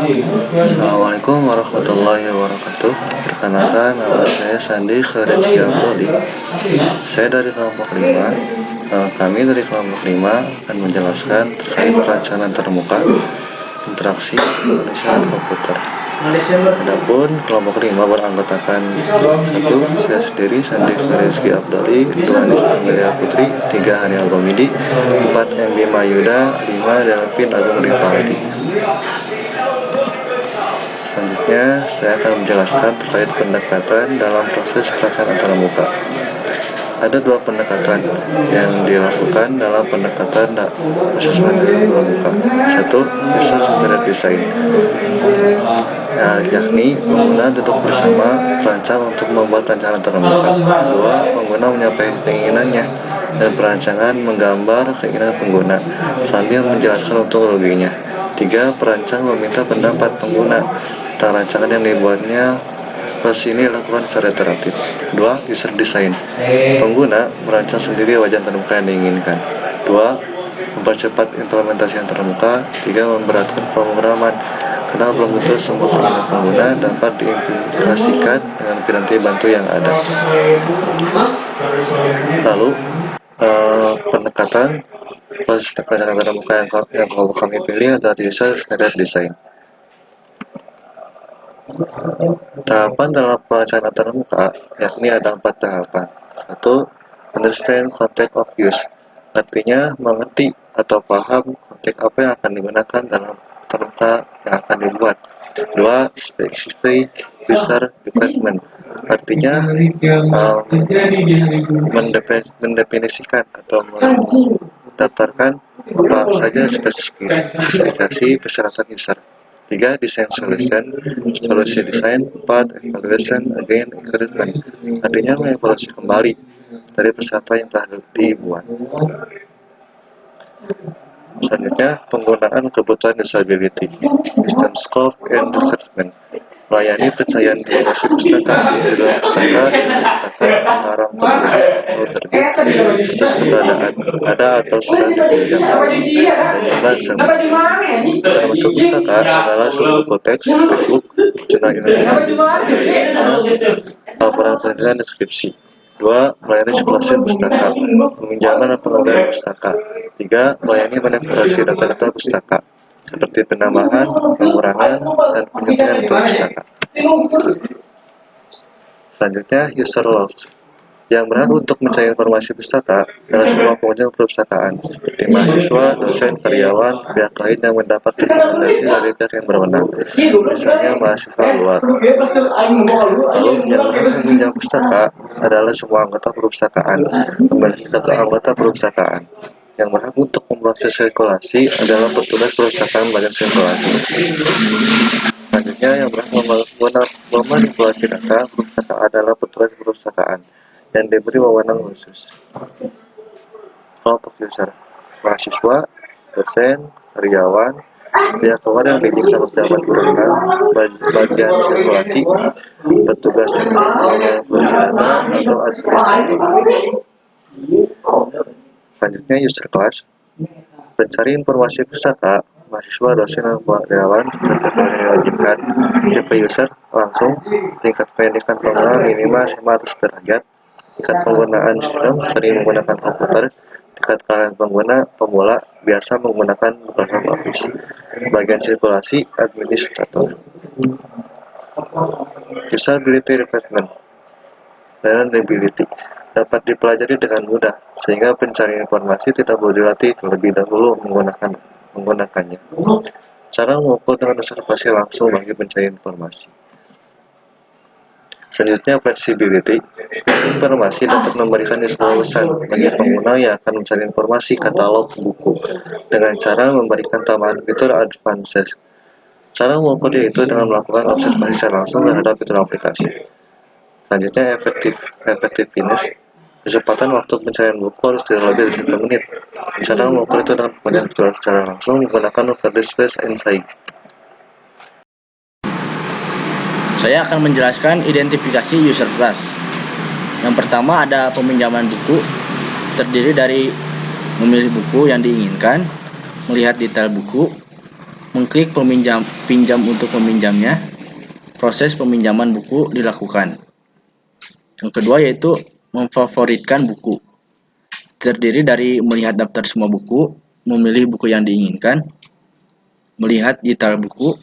Assalamualaikum warahmatullahi wabarakatuh. Perkenalkan, nama saya Sandi Rizky Abdoli. Saya dari kelompok 5. Kami dari kelompok 5 akan menjelaskan terkait perancangan termuka, interaksi manusia dan komputer. Adapun kelompok 5 beranggotakan 1. Saya sendiri Sandi Rizky Abdoli, 2. Anis Amelia Putri, 3. Hanial Gomidi, 4. MB Mayuda, 5. Delvin Agung Ripaldi. Selanjutnya, saya akan menjelaskan terkait pendekatan dalam proses perancangan antarmuka. Ada 2 pendekatan yang dilakukan dalam pendekatan proses perancangan antarmuka. 1. User-centered design, yakni pengguna duduk bersama perancang untuk membuat rancangan antarmuka. 2. Pengguna menyampaikan keinginannya dan perancangan menggambar keinginan pengguna sambil menjelaskan untung ruginya. 3. Perancang meminta pendapat pengguna tentang rancangan yang dibuatnya. Proses ini dilakukan secara iteratif. 2. User design, pengguna merancang sendiri wajah antarmuka yang diinginkan. 2. Mempercepat implementasi antarmuka. 3. Memberatkan pemrograman, karena belum tentu semua keinginan pengguna dapat diimplementasikan dengan piranti bantu yang ada. Lalu, pendekatan proses perancangan antarmuka yang kami pilih adalah user-centered design. Tahapan dalam perancangan antarmuka yakni ada 4 tahapan. 1. Understand context of use, artinya mengerti atau paham konteks apa yang akan digunakan dalam antarmuka yang akan dibuat. 2. Specify user requirement, artinya mendefinisikan atau mendaftarkan apa saja spesifikasi persyaratan user. 3. Design solution, solusi desain. 4. Evaluation again encouragement, artinya mengevaluasi kembali dari persyaratan yang telah dibuat. Selanjutnya, penggunaan kebutuhan usability, system scope and requirement, melayani pencarian informasi pustaka di dalam pustaka, melarang penerbit atau terbit atas keberadaan ada atau sedang dipinjam, dan jumlah termasuk pustaka adalah subbuku teks, textbook, jurnal ilmiah, laporan penelitian, deskripsi. 2. Melayani simulasi pustaka, peminjaman dan pengembalian pustaka. 3. Melayani manipulasi data-data pustaka, seperti penambahan, pengurangan, dan penyelesaian data pustaka. Selanjutnya, user roles, yang berhak untuk mencari informasi pustaka adalah semua pengunjung perpustakaan, seperti mahasiswa, dosen, karyawan, pihak lain yang mendapat rekomendasi dari pihak yang berwenang, misalnya mahasiswa luar. Lalu, yang berhak meminjam pustaka adalah semua anggota perpustakaan, memiliki satu anggota perpustakaan. Yang berhak untuk memproses sirkulasi adalah petugas perpustakaan bagian sirkulasi. Selanjutnya, yang berhak memanipulasi data perpustakaan adalah petugas perpustakaan yang diberi wewenang khusus. Kelompok user, mahasiswa, dosen, karyawan, pihak luar yang diizinkan pejabat berwenang, bagian sirkulasi, petugas yang manipulasi data atau administrator. Selanjutnya, user class, pencari informasi pustaka, mahasiswa, dosen, dan karyawan diwajibkan. Tipe user, langsung, tingkat pendidikan pengguna minimal SMA atau sederajat, tingkat penggunaan sistem, sering menggunakan komputer, tingkat kalian pengguna pemula, biasa menggunakan Microsoft Office. Bagian sirkulasi, administrator. Usability requirement dan readability dapat dipelajari dengan mudah, sehingga pencarian informasi tidak perlu dilatih terlebih dahulu menggunakannya. Cara mengukur dengan observasi langsung bagi pencarian informasi. Selanjutnya, flexibility. Informasi dapat memberikan semua pesan bagi pengguna yang akan mencari informasi katalog buku dengan cara memberikan tambahan fitur advances. Cara mengukur yaitu dengan melakukan observasi secara langsung terhadap fitur aplikasi. Selanjutnya, effectiveness. Kecepatan waktu pencarian buku harus tidak lebih dari 1 menit. Cara mengukur itu dengan penggunaan fitur secara langsung menggunakan overlay space and size. Saya akan menjelaskan identifikasi user class. Yang pertama ada peminjaman buku, terdiri dari memilih buku yang diinginkan, melihat detail buku, mengklik pinjam untuk meminjamnya, proses peminjaman buku dilakukan. Yang kedua yaitu memfavoritkan buku. Terdiri dari melihat daftar semua buku, memilih buku yang diinginkan, melihat detail buku,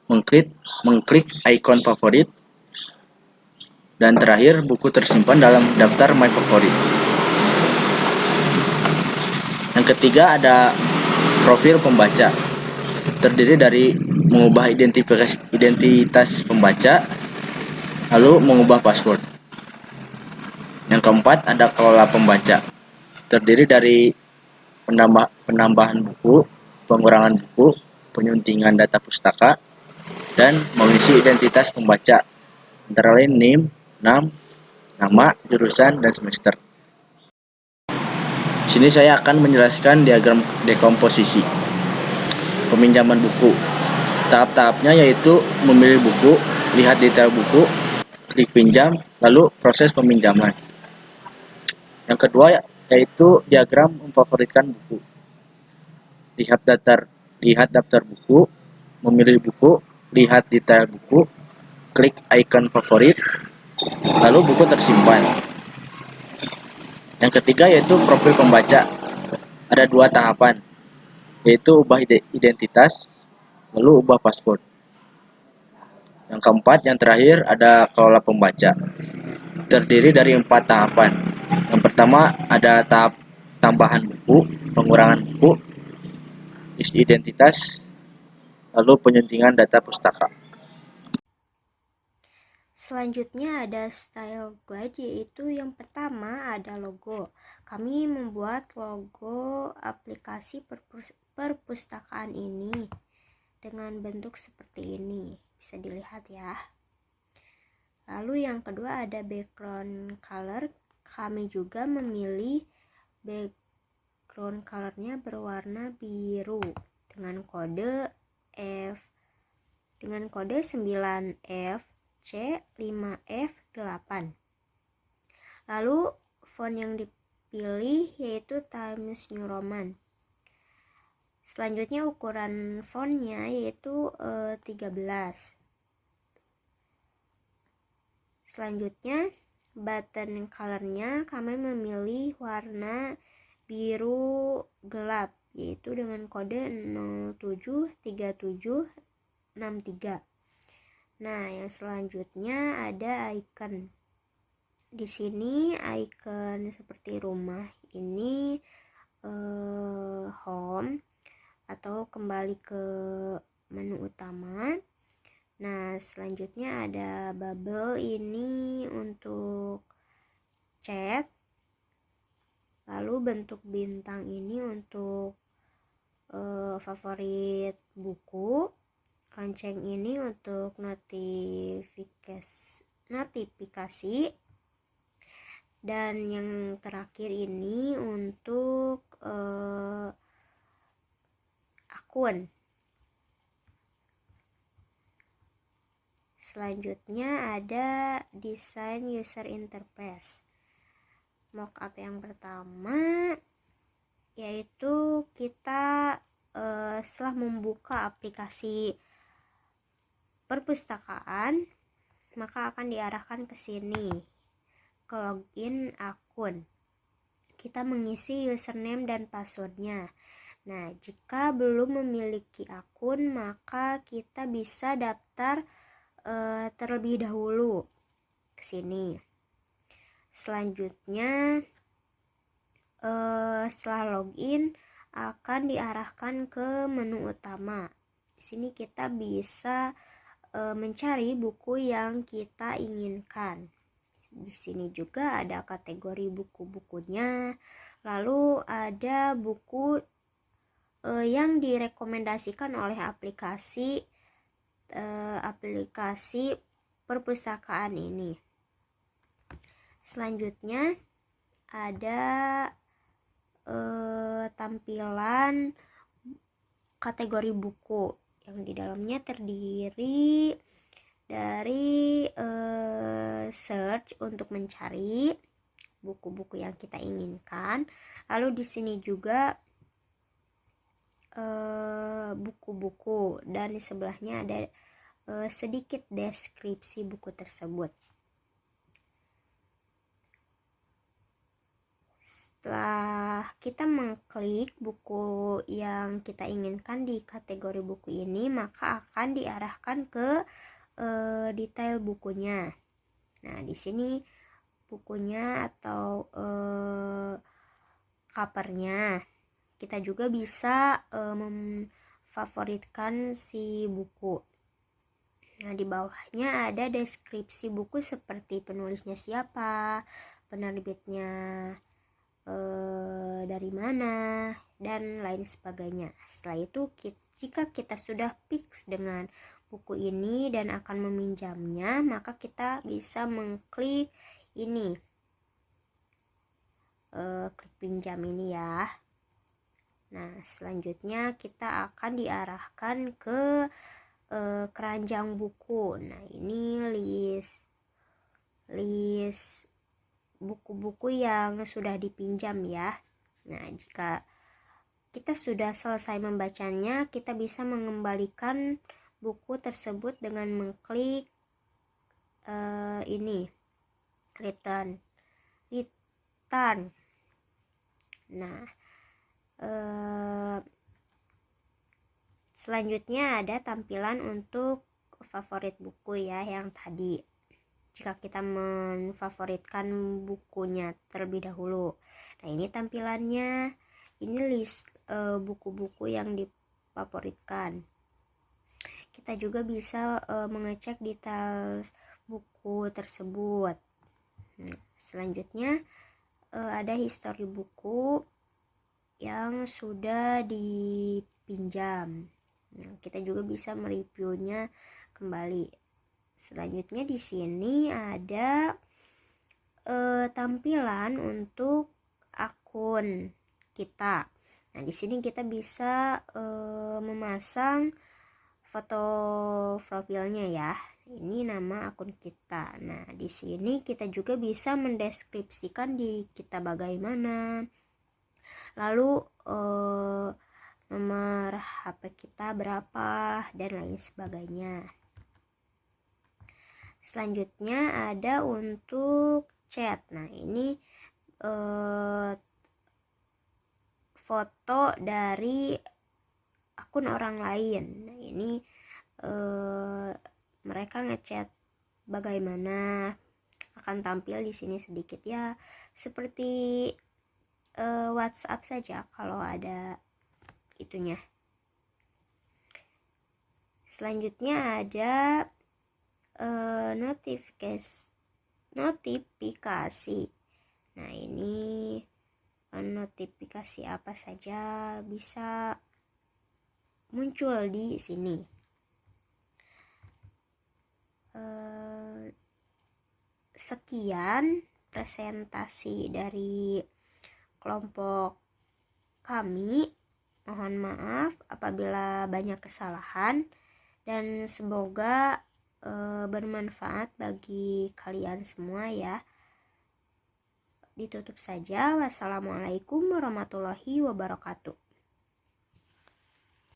mengklik ikon favorit, dan terakhir buku tersimpan dalam daftar my favorit. Yang ketiga ada profil pembaca. Terdiri dari mengubah identitas pembaca, lalu mengubah password. Yang keempat ada kelola pembaca. Terdiri dari penambahan buku, pengurangan buku, penyuntingan data pustaka, dan mengisi identitas pembaca, antara lain NIM, nama, jurusan, dan semester. Di sini saya akan menjelaskan diagram dekomposisi peminjaman buku. Tahap-tahapnya yaitu memilih buku, lihat detail buku, klik pinjam, lalu proses peminjaman. Yang kedua yaitu diagram memfavoritkan buku. Lihat daftar buku, memilih buku, lihat detail buku, klik ikon favorit, lalu buku tersimpan. Yang ketiga yaitu profil pembaca. Ada 2 tahapan, yaitu ubah identitas, lalu ubah password. Yang keempat, yang terakhir ada kelola pembaca. Terdiri dari 4 tahapan. Yang pertama ada tahap tambahan buku, pengurangan buku, isi identitas, lalu penyuntingan data pustaka. Selanjutnya ada style guide, yaitu yang pertama ada logo. Kami membuat logo aplikasi perpustakaan ini dengan bentuk seperti ini, bisa dilihat ya. Lalu yang kedua ada background color. Kami juga memilih background colornya berwarna biru dengan kode 9F C5F8. Lalu font yang dipilih yaitu Times New Roman. Selanjutnya ukuran fontnya yaitu 13. Selanjutnya button colornya kami memilih warna biru gelap, yaitu dengan kode 073763. Nah, yang selanjutnya ada icon. Di sini icon seperti rumah ini home atau kembali ke menu utama. Nah, selanjutnya ada bubble ini untuk chat. Lalu bentuk bintang ini untuk favorit buku. Lonceng ini untuk notifikasi. Dan yang terakhir ini untuk akun. Selanjutnya ada desain user interface. Mockup yang pertama yaitu kita setelah membuka aplikasi perpustakaan, maka akan diarahkan ke sini, ke login akun. Kita mengisi username dan passwordnya. Nah, jika belum memiliki akun, maka kita bisa daftar terlebih dahulu ke sini. Selanjutnya setelah login akan diarahkan ke menu utama. Di sini kita bisa mencari buku yang kita inginkan. Di sini juga ada kategori buku-bukunya. Lalu ada buku yang direkomendasikan oleh aplikasi perpustakaan ini. Selanjutnya ada tampilan kategori buku yang di dalamnya terdiri dari search untuk mencari buku-buku yang kita inginkan. Lalu di sini juga buku-buku dan di sebelahnya ada sedikit deskripsi buku tersebut. Setelah kita mengklik buku yang kita inginkan di kategori buku ini, maka akan diarahkan ke detail bukunya. Nah, di sini bukunya atau covernya. Kita juga bisa memfavoritkan si buku. Nah, di bawahnya ada deskripsi buku seperti penulisnya siapa, penerbitnya dari mana, dan lain sebagainya. Setelah itu, jika kita sudah fix dengan buku ini dan akan meminjamnya, maka kita bisa mengklik ini, klik pinjam ini ya. Nah, selanjutnya kita akan diarahkan ke keranjang buku. Nah, ini list buku-buku yang sudah dipinjam ya. Nah, jika kita sudah selesai membacanya, kita bisa mengembalikan buku tersebut dengan mengklik ini, return. Nah, selanjutnya ada tampilan untuk favorit buku ya, yang tadi. Jika kita memfavoritkan bukunya terlebih dahulu. Nah, ini tampilannya. Ini list buku-buku yang difavoritkan. Kita juga bisa mengecek detail buku tersebut. Selanjutnya ada histori buku yang sudah dipinjam. Nah, kita juga bisa mereviewnya kembali. Selanjutnya di sini ada tampilan untuk akun kita. Nah, di sini kita bisa memasang foto profilnya ya. Ini nama akun kita. Nah, di sini kita juga bisa mendeskripsikan diri kita bagaimana. Lalu nomor HP kita berapa dan lain sebagainya. Selanjutnya ada untuk chat. Nah, ini foto dari akun orang lain. Nah, ini mereka ngechat bagaimana, akan tampil di sini sedikit ya, seperti WhatsApp saja kalau ada itunya. Selanjutnya ada notifikasi. Nah, ini notifikasi apa saja bisa muncul di sini. Sekian presentasi dari kelompok kami. Mohon maaf apabila banyak kesalahan dan semoga bermanfaat bagi kalian semua ya. Ditutup saja. Wassalamualaikum warahmatullahi wabarakatuh.